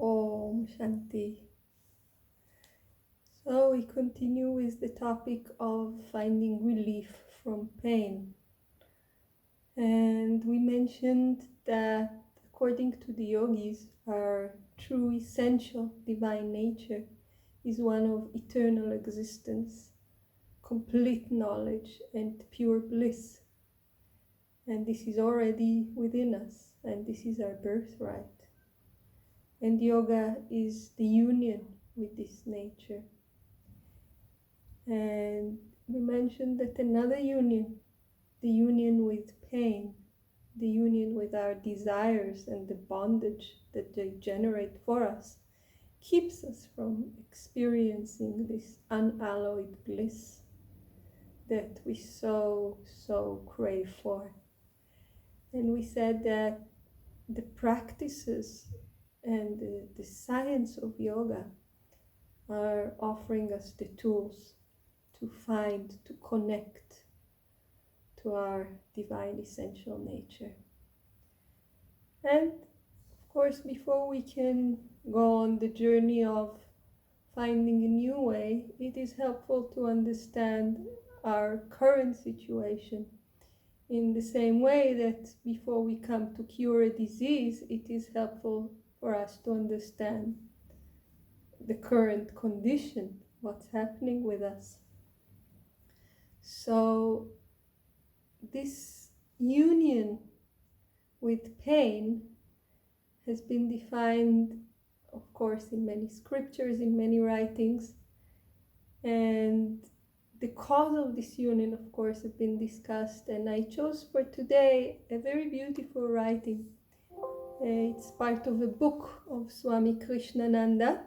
Om Shanti. So we continue with the topic of finding relief from pain. And we mentioned that according to the yogis, our true essential divine nature is one of eternal existence, complete knowledge, and pure bliss. And this is already within us, and this is our birthright. And yoga is the union with this nature. And we mentioned that another union, the union with pain, the union with our desires and the bondage that they generate for us, keeps us from experiencing this unalloyed bliss that we so crave for. And we said that the practices and the science of yoga are offering us the tools to find, to connect to our divine essential nature. And of course, before we can go on the journey of finding a new way, it is helpful to understand our current situation. In the same way that before we come to cure a disease, it is helpful for us to understand the current condition, what's happening with us. So this union with pain has been defined, of course, in many scriptures, in many writings, and the cause of this union, of course, have been discussed, and I chose for today a very beautiful writing. It's part of a book of Swami Krishnananda.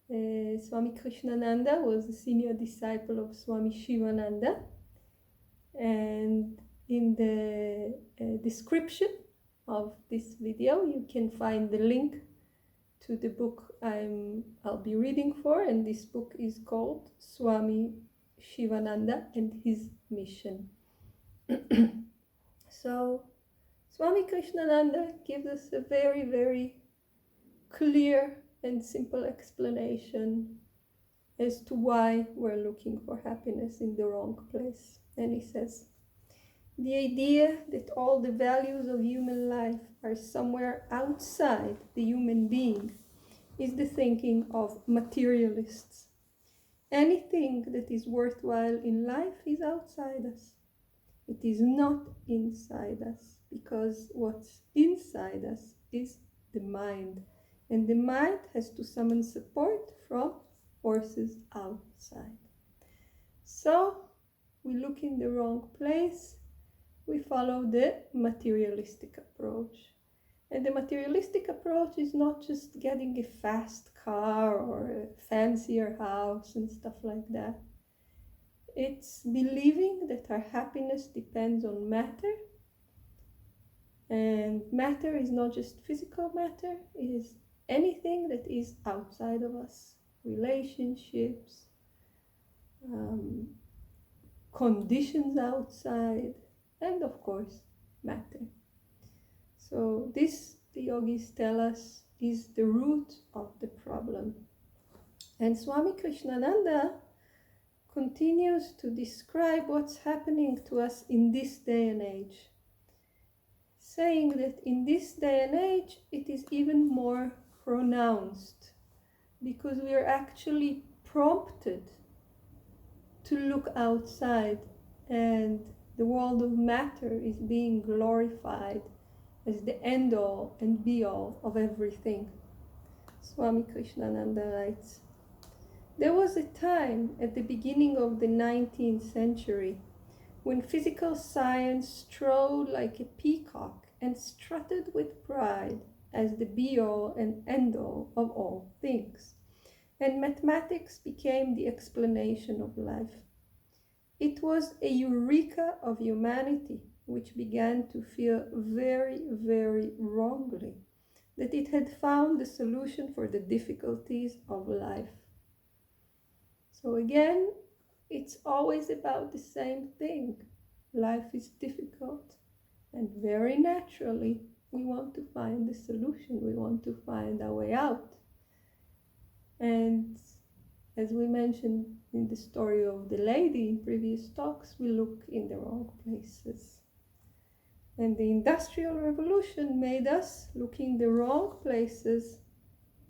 Swami Krishnananda was a senior disciple of Swami Shivananda, and in the description of this video you can find the link to the book I'll be reading for, and this book is called Swami Shivananda and His Mission. So Swami Krishnananda gives us a very clear and simple explanation as to why we're looking for happiness in the wrong place. And he says, the idea that all the values of human life are somewhere outside the human being is the thinking of materialists. Anything that is worthwhile in life is outside us. It is not inside us, because what's inside us is the mind. And the mind has to summon support from forces outside. So we look in the wrong place, we follow the materialistic approach. And the materialistic approach is not just getting a fast car or a fancier house and stuff like that. It's believing that our happiness depends on matter. And matter is not just physical matter, it is anything that is outside of us. Relationships, conditions outside, and of course, matter. So this, the yogis tell us, is the root of the problem. And Swami Krishnananda continues to describe what's happening to us in this day and age, saying that in this day and age it is even more pronounced, because we are actually prompted to look outside, and the world of matter is being glorified as the end-all and be-all of everything. Swami Krishnananda writes, there was a time at the beginning of the 19th century when physical science strode like a peacock and strutted with pride as the be-all and end-all of all things, and mathematics became the explanation of life. It was a eureka of humanity, which began to feel very wrongly that it had found the solution for the difficulties of life. So again, it's always about the same thing. Life is difficult, and very naturally, We want to find the solution. We want to find our way out. And as we mentioned in the story of the lady in previous talks, we look in the wrong places. And the Industrial Revolution made us look in the wrong places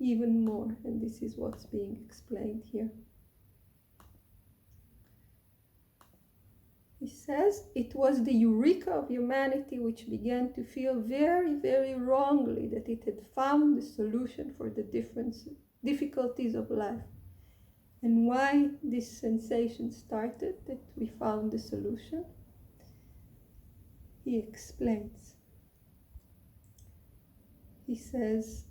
even more. And this is what's being explained here. He says, it was the eureka of humanity which began to feel very, very wrongly that it had found the solution for the difficulties of life. And why this sensation started, that we found the solution, he explains. He says,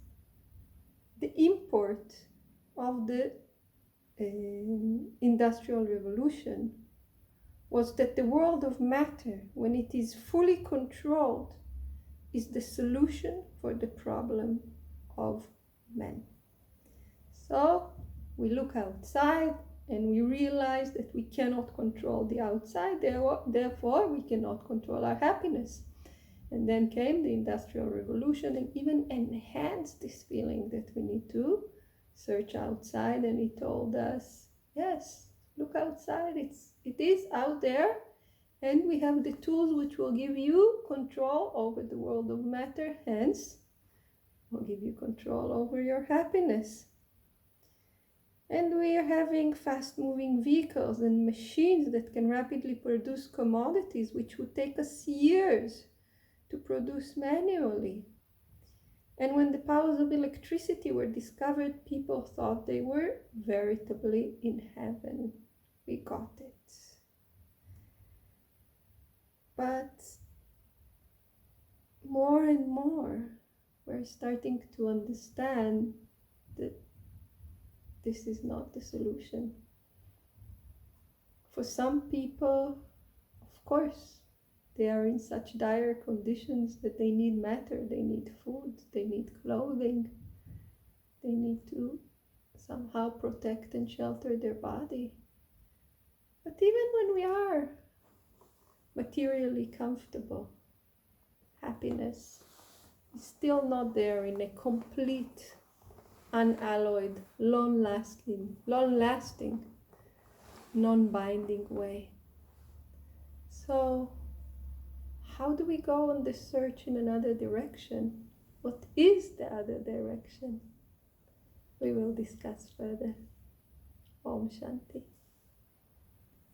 the import of the Industrial Revolution was that the world of matter, when it is fully controlled, is the solution for the problem of man. So we look outside and we realize that we cannot control the outside, therefore we cannot control our happiness. And then came the Industrial Revolution and even enhanced this feeling that we need to search outside, and he told us, yes, look outside, it is out there, and we have the tools which will give you control over the world of matter, hence will give you control over your happiness. And we are having fast-moving vehicles and machines that can rapidly produce commodities which would take us years to produce manually. And when the powers of electricity were discovered, people thought they were veritably in heaven. We got it. But more and more, we're starting to understand that this is not the solution. For some people, of course, they are in such dire conditions that they need matter, they need food, they need clothing, they need to somehow protect and shelter their body. But even when we are materially comfortable, happiness is still not there in a complete, unalloyed, long-lasting, non-binding way. So how do we go on the search in another direction? What is the other direction? We will discuss further. Om Shanti.